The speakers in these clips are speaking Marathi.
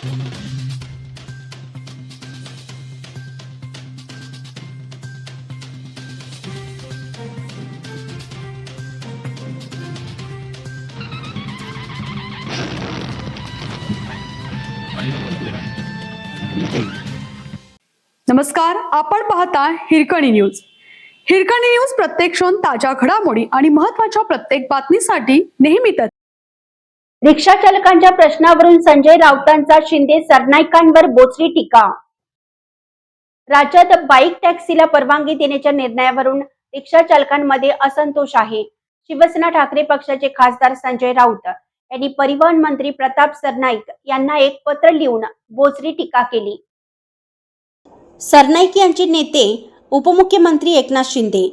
नमस्कार, आपण पाहता हिरकणी न्यूज. हिरकणी न्यूज प्रत्येक क्षण ताज्या घडामोडी आणि महत्त्वाच्या प्रत्येक बातमीसाठी नेहमीच. रिक्षा चालकांच्या प्रश्नावरून संजय राऊतांचा शिंदे सरनाईकांवर बोचरी टीका. राज्यात बाईक टॅक्सीला परवानगी देण्याच्या निर्णयावरून रिक्षा चालकांमध्ये असंतोष आहे. शिवसेना ठाकरे पक्षाचे खासदार संजय राऊत यांनी परिवहन मंत्री प्रताप सरनाईक यांना एक पत्र लिहून बोचरी टीका केली. सरनाईक यांचे नेते उपमुख्यमंत्री एकनाथ शिंदे.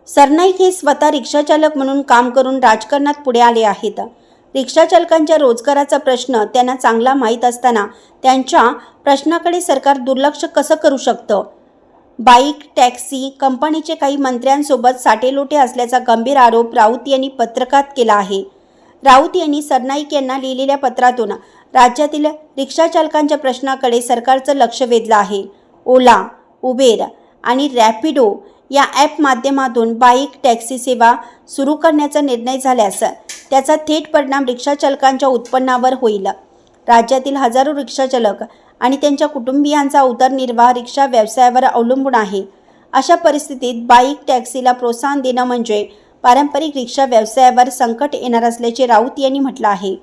सरनाईक हे स्वतः रिक्षाचालक म्हणून काम करून राजकारणात पुढे आले आहेत. रिक्षाचालकांच्या रोजगाराचा प्रश्न त्यांना चांगला माहीत असताना त्यांच्या प्रश्नाकडे सरकार दुर्लक्ष कसं करू शकतं? बाईक टॅक्सी कंपनीचे काही मंत्र्यांसोबत साटेलोटे असल्याचा गंभीर आरोप राऊत यांनी पत्रकात केला आहे. राऊत यांनी सरनाईक यांना लिहिलेल्या पत्रातून राज्यातील रिक्षाचालकांच्या प्रश्नाकडे सरकारचं लक्ष वेधलं आहे. ओला, उबेर आणि रॅपिडो या ॲप माध्यमातून बाईक टॅक्सी सेवा सुरू करण्याचा निर्णय झाल्यास त्याचा थेट परिणाम रिक्षाचालकांच्या उत्पन्नावर होईल. राज्यातील हजारो रिक्षाचालक आणि त्यांच्या कुटुंबियांचा उदरनिर्वाह रिक्षा व्यवसायावर अवलंबून आहे. अशा परिस्थितीत बाईक टॅक्सीला प्रोत्साहन देणं म्हणजे पारंपरिक रिक्षा व्यवसायावर संकट येणार असल्याचे राऊत यांनी म्हटलं आहे.